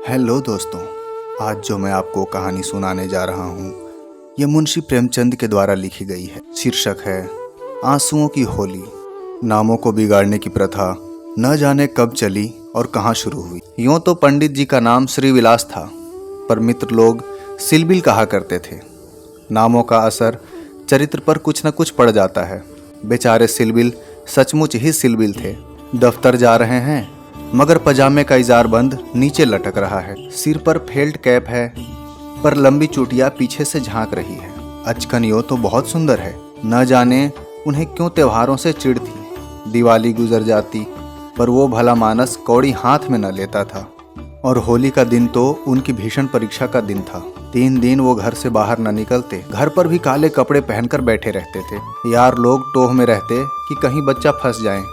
Hello दोस्तों, आज जो मैं आपको कहानी सुनाने जा रहा हूँ ये मुंशी प्रेमचंद के द्वारा लिखी गई है। शीर्षक है आंसुओं की होली। नामों को बिगाड़ने की प्रथा न जाने कब चली और कहाँ शुरू हुई। यूँ तो पंडित जी का नाम श्रीविलास था, पर मित्र लोग सिलबिल कहा करते थे। नामों का असर चरित्र पर कुछ न कुछ पड़ जाता है। बेचारे सिलबिल सचमुच ही सिलबिल थे। दफ्तर जा रहे हैं मगर पजामे का इजार बंद नीचे लटक रहा है। सिर पर फेल्ट कैप है पर लंबी चुटिया पीछे से झांक रही है। अचकनियों तो बहुत सुंदर है, न जाने उन्हें क्यों त्योहारों से चिढ़ थी। दिवाली गुजर जाती पर वो भला मानस कौड़ी हाथ में न लेता था। और होली का दिन तो उनकी भीषण परीक्षा का दिन था। 3 दिन वो घर से बाहर न निकलते। घर पर भी काले कपड़े पहनकर बैठे रहते थे। यार लोग टोह में रहते कि कहीं बच्चा फंस जाए,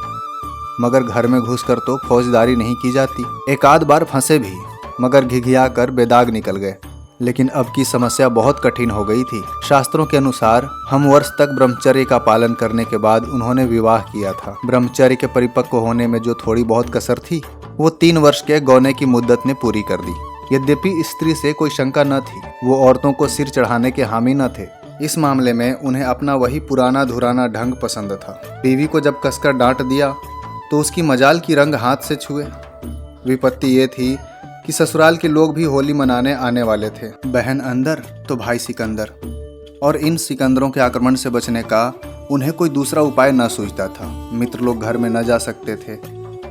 मगर घर में घुसकर तो फौजदारी नहीं की जाती। एक आध बार फंसे भी, मगर घिघिया कर बेदाग निकल गए। लेकिन अब की समस्या बहुत कठिन हो गई थी। शास्त्रों के अनुसार हम वर्ष तक ब्रह्मचर्य का पालन करने के बाद उन्होंने विवाह किया था। ब्रह्मचर्य के परिपक्व होने में जो थोड़ी बहुत कसर थी वो 3 वर्ष के गौने की मुद्दत ने पूरी कर दी। यद्यपि स्त्री से कोई शंका न थी, वो औरतों को सिर चढ़ाने के हामी न थे। इस मामले में उन्हें अपना वही पुराना धुराना ढंग पसंद था। बीवी को जब कसकर डांट दिया तो उसकी मजाल की रंग हाथ से छुए। विपत्ति ये थी कि ससुराल के लोग भी होली मनाने आने वाले थे। बहन अंदर तो भाई सिकंदर, और इन सिकंदरों के आक्रमण से बचने का उन्हें कोई दूसरा उपाय न सूझता था। मित्र लोग घर में न जा सकते थे,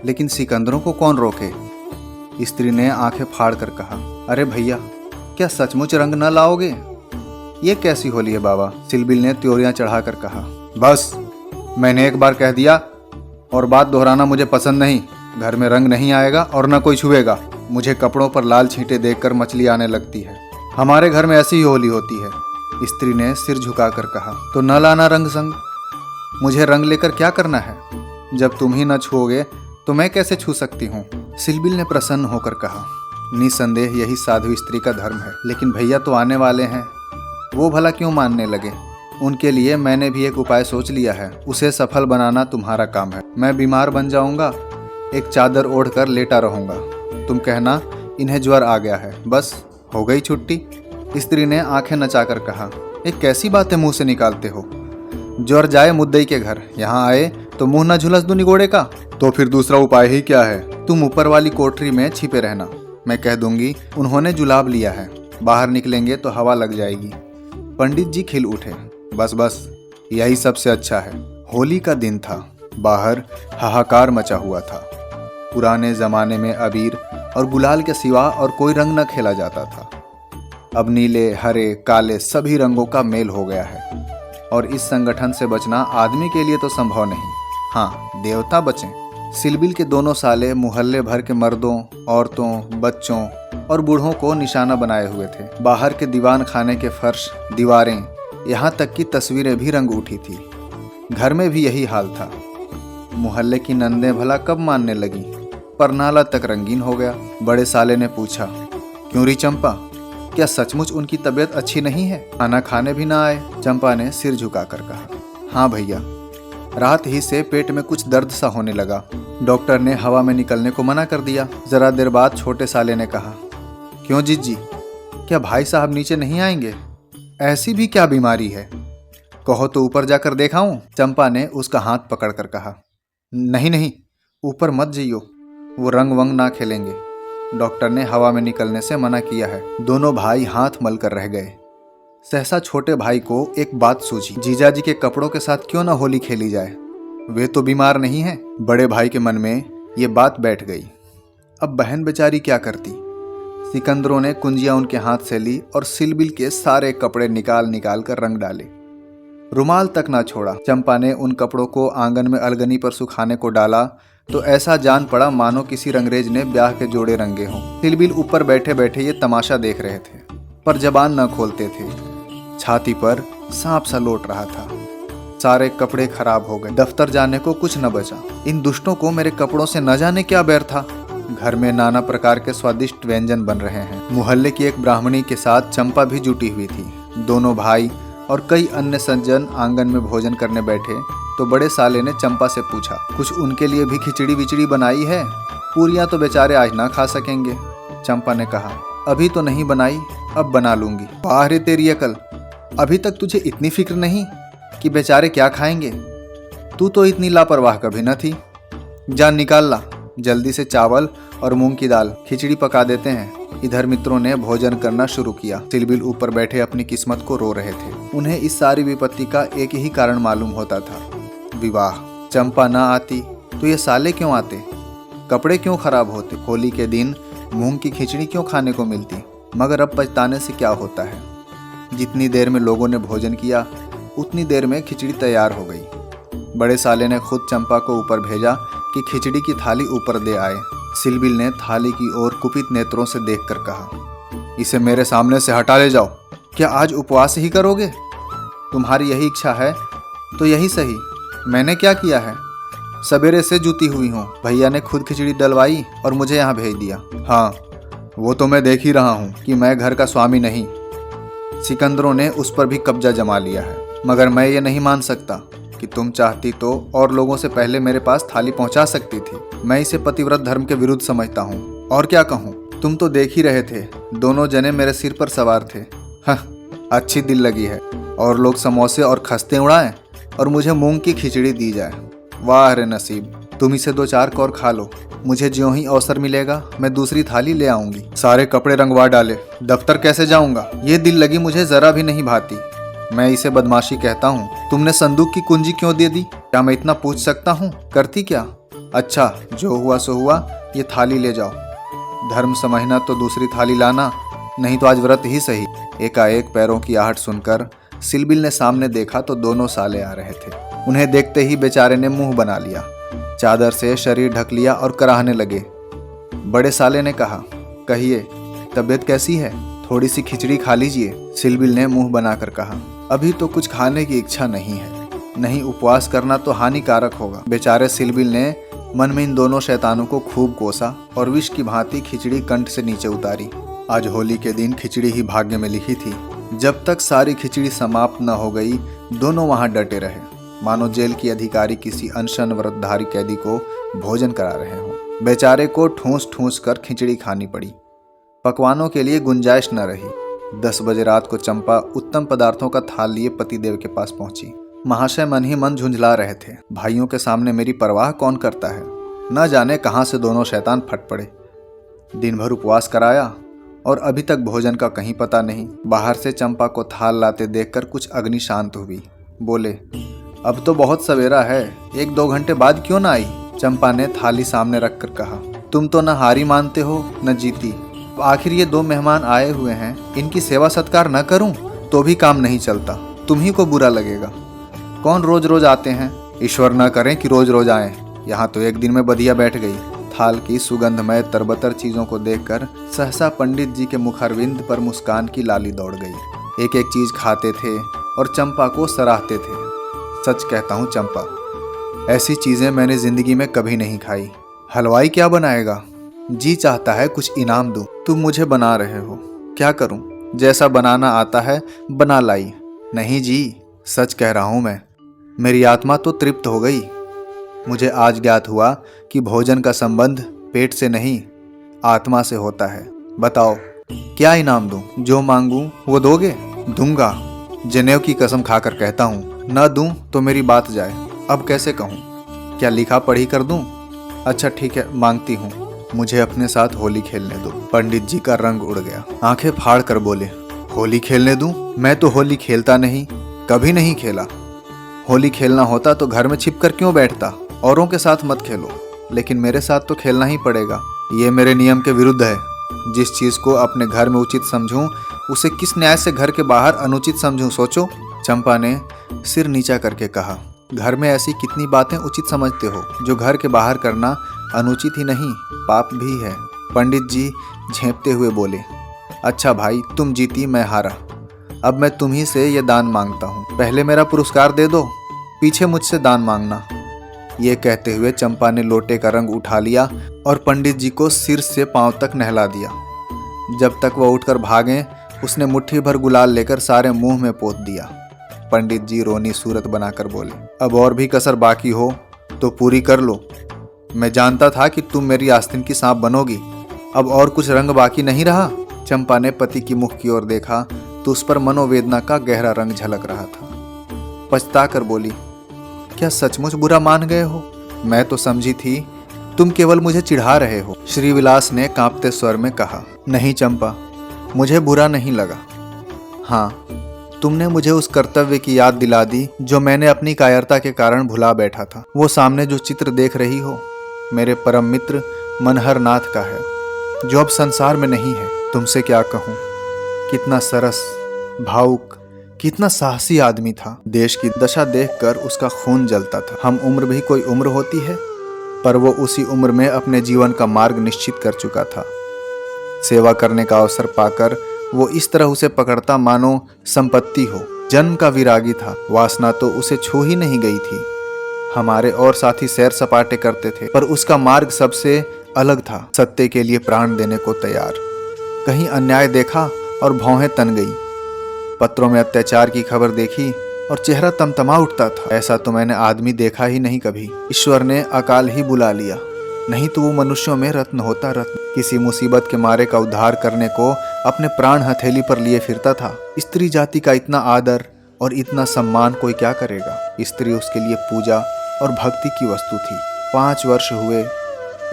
लेकिन सिकंदरों को कौन रोके। स्त्री ने आंखें फाड़ कर कहा, अरे भैया, क्या सचमुच रंग न लाओगे? ये कैसी होली है बाबा? सिलबिल ने त्योरियां चढ़ाकर कहा। बस, मैंने एक बार कह दिया और बात दोहराना मुझे पसंद नहीं। घर में रंग नहीं आएगा और न कोई छुएगा। मुझे कपड़ों पर लाल छींटे देखकर मछली आने लगती है। हमारे घर में ऐसी ही होली होती है। स्त्री ने सिर झुकाकर कहा। तो न लाना रंग संग। मुझे रंग लेकर क्या करना है? जब तुम ही न छुओगे तो मैं कैसे छू सकती हूँ? सिलबिल ने प्रसन्न होकर कहा। निसंदेह यही साधु स्त्री का धर्म है, लेकिन भैया तो आने वाले हैं, वो भला क्यों मानने लगे? उनके लिए मैंने भी एक उपाय सोच लिया है। उसे सफल बनाना तुम्हारा काम है। मैं बीमार बन जाऊंगा, एक चादर ओढ़कर लेटा रहूंगा। तुम कहना इन्हें ज्वर आ गया है, बस हो गई छुट्टी। स्त्री ने आंखें नचाकर कहा, एक कैसी बातें मुंह से निकालते हो? ज्वर जाए मुद्दई के घर, यहाँ आए तो मुंह न झुलस दूं निगोड़े का। तो फिर दूसरा उपाय ही क्या है? तुम ऊपर वाली कोठरी में छिपे रहना। मैं कह दूंगी उन्होंने जुलाब लिया है, बाहर निकलेंगे तो हवा लग जाएगी। पंडित जी खिल उठे। बस बस, यही सबसे अच्छा है। होली का दिन था। बाहर हाहाकार मचा हुआ था। पुराने जमाने में अबीर और गुलाल के सिवा और कोई रंग न खेला जाता था। अब नीले, हरे, काले सभी रंगों का मेल हो गया है, और इस संगठन से बचना आदमी के लिए तो संभव नहीं। हाँ, देवता बचें। सिलबिल के दोनों साले मुहल्ले भर के मर्दों, औरतों, बच्चों और बूढ़ों को निशाना बनाए हुए थे। बाहर के दीवान खाने के फर्श, दीवारें, यहाँ तक कि तस्वीरें भी रंग उठी थी। घर में भी यही हाल था। मुहल्ले की नंदें भला कब मानने लगी, पर नाला तक रंगीन हो गया। बड़े साले ने पूछा, क्यों री चंपा, क्या सचमुच उनकी तबीयत अच्छी नहीं है? खाना खाने भी ना आए? चंपा ने सिर झुकाकर कहा, हाँ भैया, रात ही से पेट में कुछ दर्द सा होने लगा। डॉक्टर ने हवा में निकलने को मना कर दिया। जरा देर बाद छोटे साले ने कहा, क्यों जीजी, क्या भाई साहब नीचे नहीं आएंगे? ऐसी भी क्या बीमारी है? कहो तो ऊपर जाकर देखाऊं? चंपा ने उसका हाथ पकड़कर कहा, नहीं नहीं, ऊपर मत जाइयो, वो रंग वंग ना खेलेंगे। डॉक्टर ने हवा में निकलने से मना किया है। दोनों भाई हाथ मल कर रह गए। सहसा छोटे भाई को एक बात सूझी, जीजाजी के कपड़ों के साथ क्यों ना होली खेली जाए? वे तो बीमार नहीं हैं। बड़े भाई के मन में ये बात बैठ गई। अब बहन बेचारी क्या करती? सिकंदरों ने कुंजियां उनके हाथ से ली और सिलबिल के सारे कपड़े निकाल निकाल कर रंग डाले। रुमाल तक ना छोड़ा। चंपा ने उन कपड़ों को आंगन में अलगनी पर सुखाने को डाला तो ऐसा जान पड़ा मानो किसी रंगरेज ने ब्याह के जोड़े रंगे हों। सिलबिल ऊपर बैठे बैठे ये तमाशा देख रहे थे, पर जबान न खोलते थे। छाती पर सांप सा लौट रहा था। सारे कपड़े खराब हो गए। दफ्तर जाने को कुछ न बचा। इन दुष्टों को मेरे कपड़ों से न जाने क्या बैर था। घर में नाना प्रकार के स्वादिष्ट व्यंजन बन रहे हैं। मुहल्ले की एक ब्राह्मणी के साथ चंपा भी जुटी हुई थी। दोनों भाई और कई अन्य सज्जन आंगन में भोजन करने बैठे तो बड़े साले ने चंपा से पूछा, कुछ उनके लिए भी खिचड़ी विचड़ी बनाई है? पूरियां तो बेचारे आज ना खा सकेंगे। चंपा ने कहा। अभी तो नहीं बनाई, अब बना लूंगी। वाह रे तेरी अकल, अभी तक तुझे इतनी फिक्र नहीं कि बेचारे क्या खाएंगे। तू तो इतनी लापरवाह कभी न थी। जान निकाल ला, जल्दी से चावल और मूंग की दाल खिचड़ी पका देते हैं। इधर मित्रों ने भोजन करना शुरू किया। सिलबिल ऊपर बैठे अपनी किस्मत को रो रहे थे। उन्हें इस सारी विपत्ति का एक ही कारण मालूम होता था, विवाह। चंपा ना आती तो ये साले क्यों आते, कपड़े क्यों खराब होते, होली के दिन मूंग की खिचड़ी क्यों खाने को मिलती। मगर अब पछताने से क्या होता है। जितनी देर में लोगों ने भोजन किया उतनी देर में खिचड़ी तैयार हो गई। बड़े साले ने खुद चंपा को ऊपर भेजा कि खिचड़ी की थाली ऊपर दे आए। सिलबिल ने थाली की ओर कुपित नेत्रों से देखकर कहा, इसे मेरे सामने से हटा ले जाओ। क्या आज उपवास ही करोगे? तुम्हारी यही इच्छा है तो यही सही। मैंने क्या किया है? सवेरे से जुटी हुई हूँ। भैया ने खुद खिचड़ी डलवाई और मुझे यहाँ भेज दिया। हाँ, वो तो मैं देख ही रहा हूँ कि मैं घर का स्वामी नहीं। सिकंदरों ने उस पर भी कब्जा जमा लिया है। मगर मैं ये नहीं मान सकता कि तुम चाहती तो और लोगों से पहले मेरे पास थाली पहुंचा सकती थी। मैं इसे पतिव्रत धर्म के विरुद्ध समझता हूँ। और क्या कहूँ, तुम तो देख ही रहे थे, दोनों जने मेरे सिर पर सवार थे। हाँ, अच्छी दिल लगी है। और लोग समोसे और खस्ते उड़ाएं और मुझे मूंग की खिचड़ी दी जाए। वाह रे नसीब, तुम इसे 2-4 कौर खा लो। मुझे ज्यों ही अवसर मिलेगा मैं दूसरी थाली ले आऊंगी। सारे कपड़े रंगवा डाले, दफ्तर कैसे जाऊंगा, ये दिल लगी मुझे जरा भी नहीं भाती। मैं इसे बदमाशी कहता हूँ। तुमने संदूक की कुंजी क्यों दे दी? क्या मैं इतना पूछ सकता हूँ? करती क्या? अच्छा, जो हुआ सो हुआ, ये थाली ले जाओ। धर्म समझना तो दूसरी थाली लाना, नहीं तो आज व्रत ही सही। एकाएक पैरों की आहट सुनकर सिलबिल ने सामने देखा तो दोनों साले आ रहे थे। उन्हें देखते ही बेचारे ने मुंह बना लिया, चादर से शरीर ढक लिया और कराहने लगे। बड़े साले ने कहा, कहिए, तबीयत कैसी है? थोड़ी सी खिचड़ी खा लीजिए। सिलबिल ने मुंह बनाकर कहा, अभी तो कुछ खाने की इच्छा नहीं है। नहीं, उपवास करना तो हानिकारक होगा। बेचारे सिलबिल ने मन में इन दोनों शैतानों को खूब कोसा और विष की भांति खिचड़ी कंठ से नीचे उतारी। आज होली के दिन खिचड़ी ही भाग्य में लिखी थी। जब तक सारी खिचड़ी समाप्त न हो गई, दोनों वहां डटे रहे, मानो जेल की अधिकारी किसी अनशन व्रतधारी कैदी को भोजन करा रहे हों। बेचारे को ठूंस ठूंस कर खिचड़ी खानी पड़ी। पकवानों के लिए गुंजाइश न रही। 10 बजे रात को चंपा उत्तम पदार्थों का थाल लिए पतिदेव के पास पहुंची। महाशय मन ही मन झुंझला रहे थे। भाइयों के सामने मेरी परवाह कौन करता है? न जाने कहां से दोनों शैतान फट पड़े। दिन भर उपवास कराया और अभी तक भोजन का कहीं पता नहीं। बाहर से चंपा को थाल लाते देखकर कुछ अग्नि शांत हुई। बोले, अब तो बहुत सवेरा है, 1-2 घंटे बाद क्यों ना आई? चंपा ने थाली सामने रखकर कहा, तुम तो न हारी मानते हो न जीती। आखिर ये 2 मेहमान आए हुए हैं, इनकी सेवा सत्कार न करूं तो भी काम नहीं चलता। तुम ही को बुरा लगेगा। कौन रोज रोज आते हैं? ईश्वर न करें कि रोज रोज आए। यहाँ तो एक दिन में बधिया बैठ गई। थाल की सुगंधमय तरबतर चीजों को देखकर सहसा पंडित जी के मुखारविंद पर मुस्कान की लाली दौड़ गई। एक एक चीज खाते थे और चंपा को सराहते थे। सच कहता हूँ चंपा, ऐसी चीजें मैंने जिंदगी में कभी नहीं खाई। हलवाई क्या बनाएगा? जी चाहता है कुछ इनाम दूं। तुम मुझे बना रहे हो, क्या करूं? जैसा बनाना आता है बना लाई। नहीं जी, सच कह रहा हूं मैं। मेरी आत्मा तो तृप्त हो गई। मुझे आज ज्ञात हुआ कि भोजन का संबंध पेट से नहीं आत्मा से होता है। बताओ क्या इनाम दूं? जो मांगूं वो दोगे? दूंगा। जनेऊ की कसम खाकर कहता हूं, न दूं तो मेरी बात जाए। अब कैसे कहूं? क्या लिखा पढ़ी कर दूं? अच्छा ठीक है, मांगती हूं। मुझे अपने साथ होली खेलने दो। पंडित जी का रंग उड़ गया। आंखें फाड़ कर बोले, होली खेलने दूं? मैं तो होली खेलता नहीं, कभी नहीं खेला। होली खेलना होता तो घर में छिप कर क्यों बैठता? औरों के साथ मत खेलो, लेकिन मेरे साथ तो खेलना ही पड़ेगा। ये मेरे नियम के विरुद्ध है। जिस चीज को अपने घर में उचित समझूं, उसे किस न्याय से घर के बाहर अनुचित समझूं? सोचो। चंपा ने सिर नीचा करके कहा, घर में ऐसी कितनी बातें उचित समझते हो जो घर के बाहर करना अनुचित ही नहीं पाप भी है। पंडित जी झेंपते हुए बोले, अच्छा भाई, तुम जीती मैं हारा। अब मैं तुम ही से ये दान मांगता हूँ। पहले मेरा पुरस्कार दे दो, पीछे मुझसे दान मांगना। ये कहते हुए चंपा ने लोटे का रंग उठा लिया और पंडित जी को सिर से पांव तक नहला दिया। जब तक वह उठकर भागे, उसने मुट्ठी भर गुलाल लेकर सारे मुंह में पोत दिया। पंडित जी रोनी सूरत बनाकर बोले, अब और भी कसर बाकी हो तो पूरी कर लो। मैं जानता था कि तुम मेरी आस्तीन की सांप बनोगी, अब और कुछ रंग बाकी नहीं रहा? चंपा ने पति की मुख की ओर देखा तो उस पर मनोवेदना का गहरा रंग झलक रहा था। पछता कर बोली, क्या सचमुच बुरा मान गए हो? मैं तो समझी थी तुम केवल मुझे चिढ़ा रहे हो। श्रीविलास ने कांपते स्वर में कहा, नहीं चंपा, मुझे बुरा नहीं लगा। हाँ, तुमने मुझे उस कर्तव्य की याद दिला दी जो मैंने अपनी कायरता के कारण भुला बैठा था। वो सामने जो चित्र देख रही हो मेरे परम मित्र मनहर नाथ का है, जो अब संसार में नहीं है। तुमसे क्या कहूँ, कितना सरस, भावुक, कितना साहसी आदमी था। देश की दशा देखकर उसका खून जलता था। हम उम्र भी कोई उम्र होती है, पर वो उसी उम्र में अपने जीवन का मार्ग निश्चित कर चुका था। सेवा करने का अवसर पाकर वो इस तरह उसे पकड़ता मानो संपत्ति हो। जन्म का विरागी था, वासना तो उसे छू ही नहीं गई थी। हमारे और साथी सैर सपाटे करते थे, पर उसका मार्ग सबसे अलग था। सत्य के लिए प्राण देने को तैयार। कहीं अन्याय देखा और भौहें तन गई। पत्रों में अत्याचार की खबर देखी और चेहरा तमतमा उठता था। ऐसा तो मैंने आदमी देखा ही नहीं कभी। ईश्वर ने अकाल ही बुला लिया, नहीं तो वो मनुष्यों में रत्न होता रत्न। किसी मुसीबत के मारे का उद्धार करने को अपने प्राण हथेली पर लिए फिरता था। स्त्री जाति का इतना आदर और इतना सम्मान कोई क्या करेगा? स्त्री उसके लिए पूजा और भक्ति की वस्तु थी। 5 वर्ष हुए,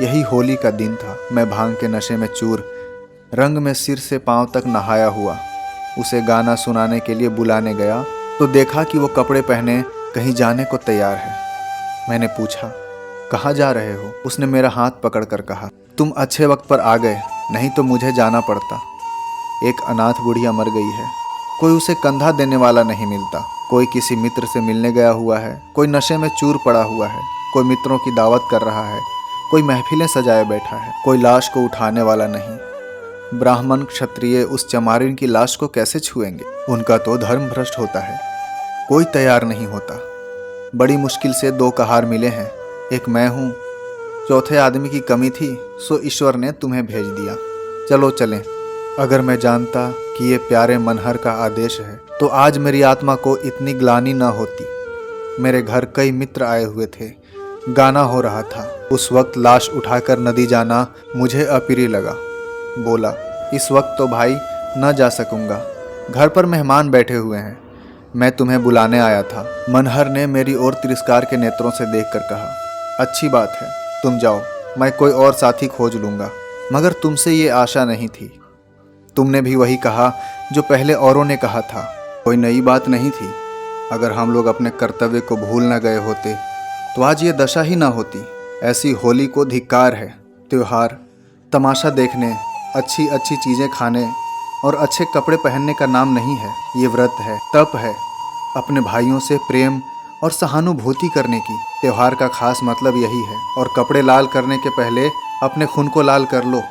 यही होली का दिन था। मैं भांग के नशे में चूर, रंग में सिर से पांव तक नहाया हुआ उसे गाना सुनाने के लिए बुलाने गया तो देखा कि वो कपड़े पहने कहीं जाने को तैयार है। मैंने पूछा, कहाँ जा रहे हो? उसने मेरा हाथ पकड़कर कहा, तुम अच्छे वक्त पर आ गए, नहीं तो मुझे जाना पड़ता। एक अनाथ बुढ़िया मर गई है, कोई उसे कंधा देने वाला नहीं मिलता। कोई किसी मित्र से मिलने गया हुआ है, कोई नशे में चूर पड़ा हुआ है, कोई मित्रों की दावत कर रहा है, कोई महफिलें सजाए बैठा है, कोई लाश को उठाने वाला नहीं। ब्राह्मण क्षत्रिय उस चमारिन की लाश को कैसे छुएंगे? उनका तो धर्म भ्रष्ट होता है। कोई तैयार नहीं होता। बड़ी मुश्किल से 2 कहार मिले हैं, एक मैं हूँ, चौथे आदमी की कमी थी, सो ईश्वर ने तुम्हें भेज दिया। चलो चलें। अगर मैं जानता कि ये प्यारे मनहर का आदेश है तो आज मेरी आत्मा को इतनी ग्लानि न होती। मेरे घर कई मित्र आए हुए थे, गाना हो रहा था। उस वक्त लाश उठाकर नदी जाना मुझे अप्रिय लगा। बोला, इस वक्त तो भाई न जा सकूंगा, घर पर मेहमान बैठे हुए हैं, मैं तुम्हें बुलाने आया था। मनहर ने मेरी ओर तिरस्कार के नेत्रों से देखकर कहा, अच्छी बात है, तुम जाओ, मैं कोई और साथी खोज लूंगा। मगर तुमसे ये आशा नहीं थी। तुमने भी वही कहा जो पहले औरों ने कहा था। कोई नई बात नहीं थी। अगर हम लोग अपने कर्तव्य को भूल न गए होते तो आज ये दशा ही ना होती। ऐसी होली को धिक्कार है। त्योहार, तमाशा देखने, अच्छी अच्छी चीज़ें खाने और अच्छे कपड़े पहनने का नाम नहीं है। ये व्रत है, तप है, अपने भाइयों से प्रेम और सहानुभूति करने की। त्योहार का खास मतलब यही है। और कपड़े लाल करने के पहले अपने खून को लाल कर लो,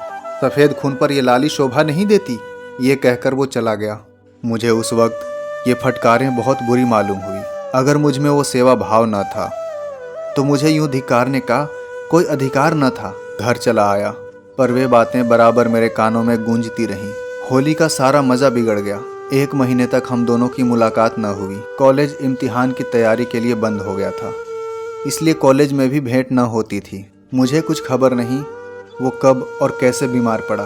सफ़ेद खून पर ये लाली शोभा नहीं देती। ये कहकर वो चला गया। मुझे उस वक्त ये फटकारें बहुत बुरी मालूम हुई। अगर मुझ में वो सेवा भाव न था तो मुझे यूं धिक्कारने का कोई अधिकार न था। घर चला आया, पर वे बातें बराबर मेरे कानों में गूंजती रहीं। होली का सारा मज़ा बिगड़ गया। 1 महीने तक हम दोनों की मुलाकात न हुई। कॉलेज इम्तिहान की तैयारी के लिए बंद हो गया था, इसलिए कॉलेज में भी भेंट न होती थी। मुझे कुछ खबर नहीं वो कब और कैसे बीमार पड़ा,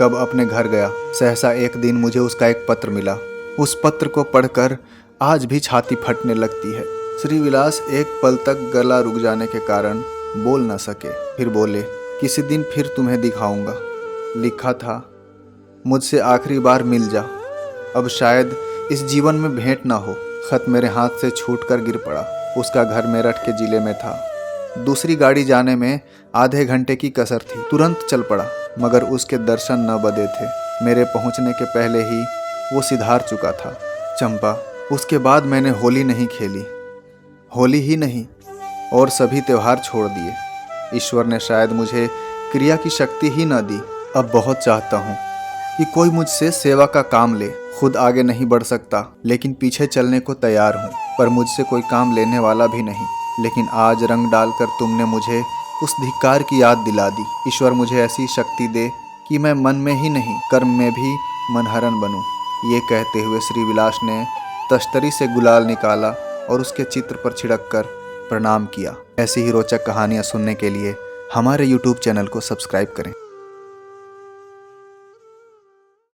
कब अपने घर गया। सहसा एक दिन मुझे उसका एक पत्र मिला। उस पत्र को पढ़कर आज भी छाती फटने लगती है। श्रीविलास एक पल तक गला रुक जाने के कारण बोल न सके। फिर बोले, किसी दिन फिर तुम्हें दिखाऊंगा। लिखा था, मुझसे आखिरी बार मिल जा, अब शायद इस जीवन में भेंट ना हो। खत मेरे हाथ से छूटकर गिर पड़ा। उसका घर मेरठ के जिले में था। दूसरी गाड़ी जाने में आधे घंटे की कसर थी। तुरंत चल पड़ा, मगर उसके दर्शन न बदे थे। मेरे पहुंचने के पहले ही वो सिधार चुका था। चंपा, उसके बाद मैंने होली नहीं खेली। होली ही नहीं, और सभी त्योहार छोड़ दिए। ईश्वर ने शायद मुझे क्रिया की शक्ति ही न दी। अब बहुत चाहता हूँ कि कोई मुझसे सेवा का काम ले। खुद आगे नहीं बढ़ सकता, लेकिन पीछे चलने को तैयार हूँ। पर मुझसे कोई काम लेने वाला भी नहीं। लेकिन आज रंग डालकर तुमने मुझे उस धिक्कार की याद दिला दी। ईश्वर मुझे ऐसी शक्ति दे कि मैं मन में ही नहीं, कर्म में भी मनहरन बनूं। ये कहते हुए श्रीविलास ने तश्तरी से गुलाल निकाला और उसके चित्र पर छिड़ककर प्रणाम किया। ऐसी ही रोचक कहानियाँ सुनने के लिए हमारे YouTube चैनल को सब्सक्राइब करें।